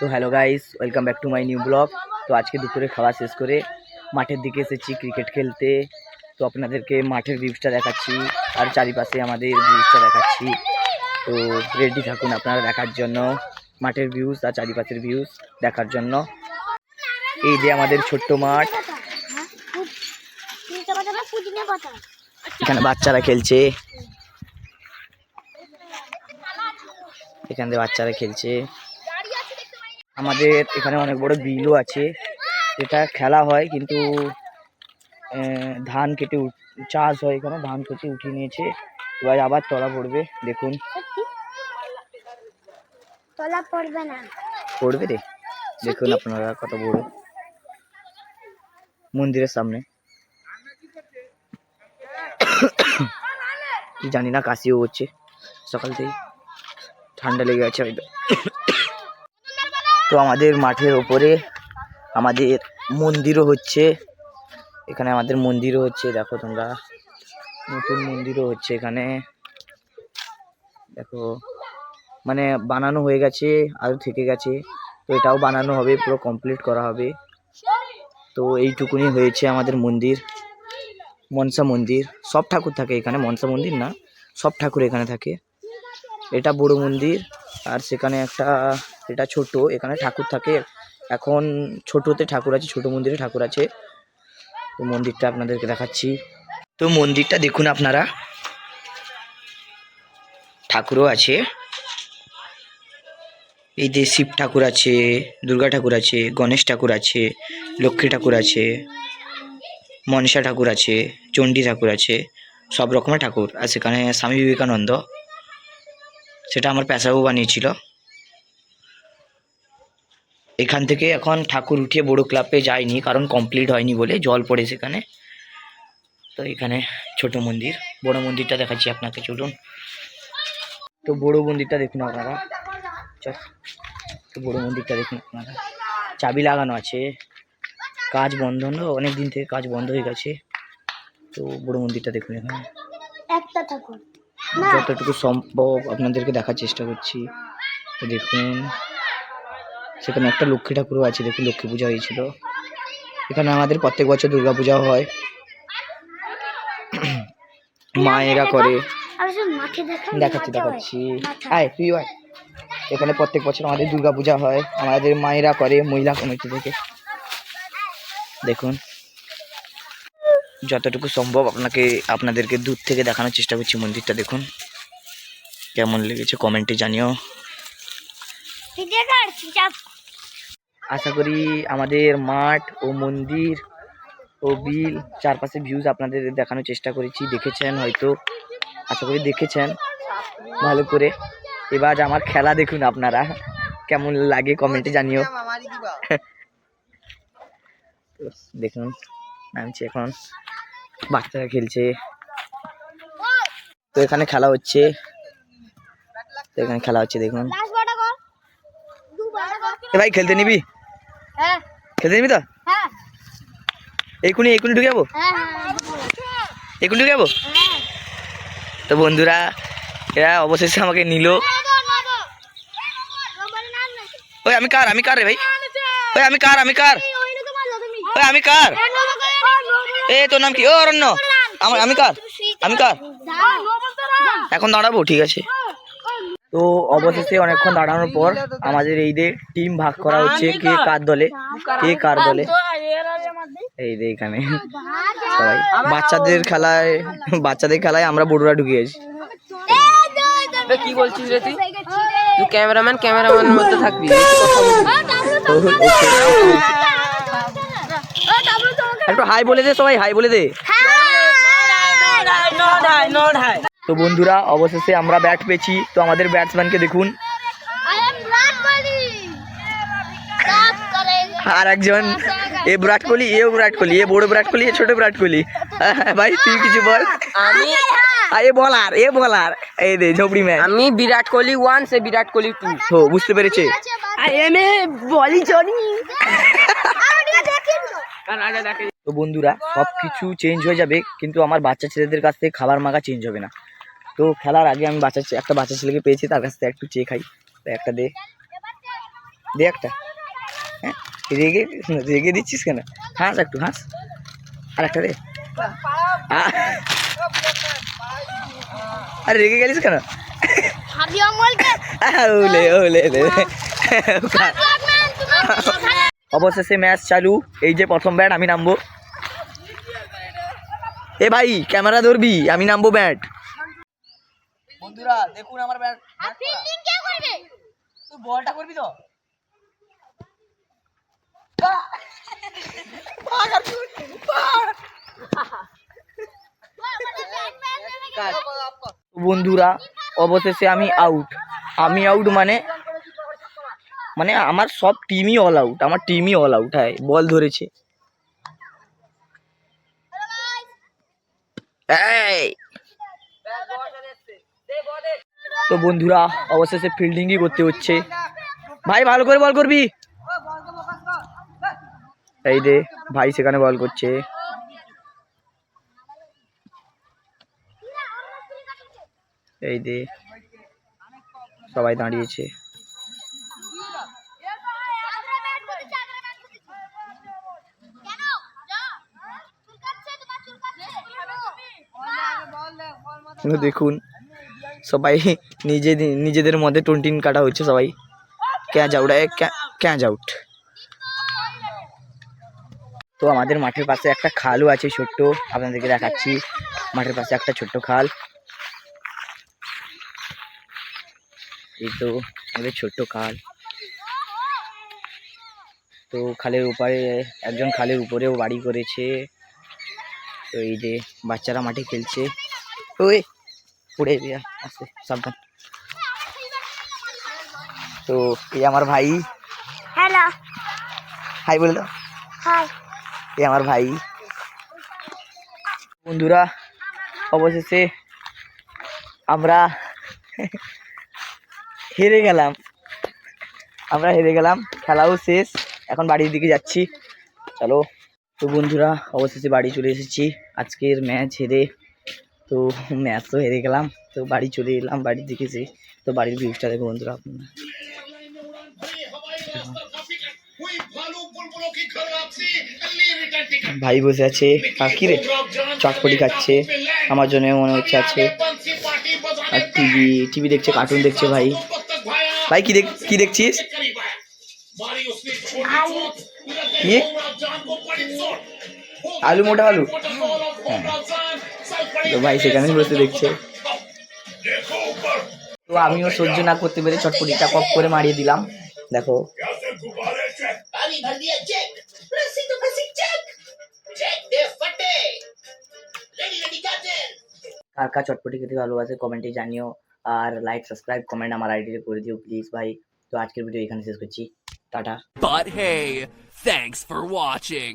তো hello guys, welcome back to my new blog. তো আজকে দুপুরে খাওয়া শেষ করে মাঠের দিকে এসেছি ক্রিকেট খেলতে। তো আপনাদেরকে মাঠের ভিউজটা দেখাচ্ছি আর চারিপাশে আমাদের ভিউজটা দেখাচ্ছি। তো রেডি থাকুন আপনারা দেখার জন্য মাঠের ভিউজ আর চারিপাশের ভিউজ দেখার জন্য। এই যে আমাদের ছোট্ট মাঠ, এখানে বাচ্চারা খেলছে, এখানে বাচ্চারা খেলছে। আমাদের এখানে অনেক বড় বিলও আছে, এটা খেলা হয় কিন্তু ধান কেটে চাষ হয়, এখানে ধান কেটে উঠিয়ে নিয়েছে, এবার আবার তলা পড়বে। দেখুন তলা পড়বে না, পড়বে রে। দেখুন আপনারা কত বড় মন্দিরের সামনে। জানি না, কাশিও হচ্ছে সকাল থেকে, ঠান্ডা লেগে আছে হয়তো। তো আমাদের মাঠের ওপরে আমাদের মন্দিরও হচ্ছে, এখানে আমাদের মন্দিরও হচ্ছে। দেখো তোমরা, নতুন মন্দিরও হচ্ছে এখানে। দেখো মানে বানানো হয়ে গেছে, আরও থেকে গেছে, তো এটাও বানানো হবে, পুরো কমপ্লিট করা হবে। তো এইটুকুনি হয়েছে আমাদের মন্দির, মনসা মন্দির। সব ঠাকুর থাকে এখানে, মনসা মন্দির না, সব ঠাকুর এখানে থাকে। এটা বড় মন্দির আর সেখানে একটা, এটা ছোট, এখানে ঠাকুর থাকে। এখন ছোটতে ঠাকুর আছে, ছোট মন্দিরে ঠাকুর আছে। তো মন্দিরটা আপনাদেরকে দেখাচ্ছি। তো মন্দিরটা দেখুন আপনারা, ঠাকুরও আছে। এই যে শিব ঠাকুর আছে, দুর্গা ঠাকুর আছে, গণেশ ঠাকুর আছে, লক্ষ্মী ঠাকুর আছে, মনসা ঠাকুর আছে, চণ্ডী ঠাকুর আছে, সব রকমের ঠাকুর। আর সেখানে স্বামী বিবেকানন্দ, সেটা আমার পেশাবু বানিয়েছিল। এখান থেকে এখন ঠাকুর উঠিয়ে বড় ক্লাবে যায়নি, কারণ কমপ্লিট হয়নি বলে, জল পড়ে সেখানে। তো এখানে ছোট মন্দির, বড় মন্দিরটা দেখাচ্ছি আপনাকে, চলুন। তো বড় মন্দিরটা দেখুন আপনারা, তো বড় মন্দিরটা দেখুন আপনারা, চাবি লাগানো আছে, কাজ বন্ধ, অনেক দিন থেকে কাজ বন্ধ হয়ে গেছে। তো বড় মন্দিরটা দেখুন, এখানে একটা ঠাকুর, যতটুকু সম্ভব আপনাদেরকে দেখার চেষ্টা করছি। দেখুন সেখানে একটা লক্ষ্মী ঠাকুরও আছে, দেখুন লক্ষ্মী পূজা হয়েছিল এখানে। আমাদের প্রত্যেক বছর দুর্গা পূজা হয়, মায়েরা করে। দেখাচ্ছি আয় তুই আয়। এখানে প্রত্যেক বছর আমাদের দুর্গা পূজা হয়, আমাদের মায়েরা করে, মহিলা কমিটি থেকে। দেখুন যতটুকু সম্ভব আপনাদেরকে দূর থেকে দেখানোর চেষ্টা করছি মন্দিরটা। দেখুন কেমন লেগেছে কমেন্টে জানিও। আশা করি আমাদের মাঠ ও মন্দির ও বিল চারপাশে ভিউজ আপনাদের দেখানোর চেষ্টা করেছি, দেখেছেন হয়তো, আশা করি দেখেছেন ভালো করে। এবার আমার খেলা দেখুন আপনারা, কেমন লাগে কমেন্টে জানিও। দেখুন নামছে, এখন বাচ্চারা খেলছে। তো এখানে খেলা হচ্ছে, দেখুন। এ ভাই খেলতে নিবি? খেলতে নিবি তো? এখুনি ঢুকে যাবো, ঢুকে যাবো। তো বন্ধুরা, এরা অবশেষে আমাকে নিল। ওই আমি কার রে ভাই, ওই আমি কার ওই আমি কার? এ তোর নাম কি? ও অরণ্য, আমি কার? এখন দাঁড়াবো, ঠিক আছে। তো অবশেষে অনেকক্ষণ দাঁড়ানোর পর আমাদের এই যে টিম ভাগ করা হচ্ছে, কে কার দলে। এই যে এখানে সবাই বাচ্চাদের খেলায় আমরা বড়রা ঢুকে গেছি। কি বলছিস রে তুই? তুই ক্যামেরাম্যানের মধ্যে থাকবি। একটু হাই বলে দে, সবাই হাই বলে দে। তো বন্ধুরা অবশেষে আমরা ব্যাট পেয়েছি। তো আমাদের ব্যাটসম্যানকে দেখুন, আর একজন এ বিরাট কোহলি, এ বড় বিরাট কোহলি, এ ছোট বিরাট কোহলি। ভাই তুই কিছু বল। এ বলার এই দে ঝোপড়ি ম্যান। আমি বিরাট কোহলি 1, সে বিরাট কোহলি 2। তো বুঝতে পেরেছে। তো বন্ধুরা সবকিছু চেঞ্জ হয়ে যাবে, কিন্তু আমার বাচ্চা ছেলেদের কাছ থেকে খাবার মাগা চেঞ্জ হবে না। তো খেলার আগে আমি একটা বাচ্চা ছেলেকে পেয়েছি, তার কাছ থেকে একটু চেয়ে খাই। একটা দে, দে একটা। হ্যাঁ, রেগে রেগে দিচ্ছিস কেন? হাস একটু হাস, আর একটা দে। আরে রেগে গেলিস কেন? ওলে ওলে অবশেষে ম্যাচ চালু। এই যে প্রথম ব্যাট, আমি নামবো। এ ভাই ক্যামেরা ধরবি, আমি নামবো ব্যাট। বন্ধুরা দেখুন আমার ব্যাট। তুই বলটা করবি তো? বন্ধুরা অবশেষে আমি আউট। আমি আউট মানে মানে আমার সব টিমই অল আউট, আমার টিমই অল আউট। হ্যাঁ, বল ধরেছে। এই তো বন্ধুরা অবশেষে ফিল্ডিংই করতে হচ্ছে। ভাই ভালো করে বল করবি। এই দে ভাই সেখানে বল করছে। এই দে সবাই দাঁড়িয়েছে। দেখুন সবাই নিজেদের মধ্যে টোনটিন কাটা হচ্ছে। সবাই ক্যাচ আউট, ক্যাচ আউট। তো আমাদের মাঠের পাশে একটা খালও আছে ছোট্ট, আপনাদেরকে দেখাচ্ছি। মাঠের পাশে একটা ছোট্ট খাল। এই তো আমাদের ছোট্ট খাল। তো খালের উপরে একজন খালের উপরেও বাড়ি করেছে। তো এই যে বাচ্চারা মাঠে খেলছে। ওই পড়ে আসতে সাবধান। তো এই আমার ভাই। হ্যালো, হাই বলে দাও। হাই। এই আমার ভাই। বন্ধুরা অবশেষে আমরা হেরে গেলাম। খেলাও শেষ, এখন বাড়ির দিকে যাচ্ছি। চলো। তো বন্ধুরা অবশেষে বাড়ি চলে এসেছি আজকের ম্যাচ হেরে। তো ম্যাচ তো হেরে গেলাম, তো বাড়ি চলে এলাম বাড়ির দিকে। যে তো বাড়ির ভিউজটা দেখো বন্ধুরা আপনারা। ভাই বসে আছে, কাকি রে চটপটি খাচ্ছে, আমার জন্য মনে হচ্ছে আছে। আর টিভি দেখছে, কার্টুন দেখছে। ভাই ভাই কি দেখছিস? কি আলু? মোটা আলু? হ্যাঁ, তো ভাই সেখানেই বসে দেখছে। তো আমিও সহ্য না করতে পেরে চটপটিটা কপ করে মারিয়ে দিলাম। দেখো কার কার চটপটি খেতে ভালোবাসে কমেন্টে জানিও। আর লাইক সাবস্ক্রাইব কমেন্ট আমার আইডিতে করে দিও প্লিজ ভাই। তো আজকের ভিডিও এখানে শেষ করছি। Tata. But hey, thanks for watching.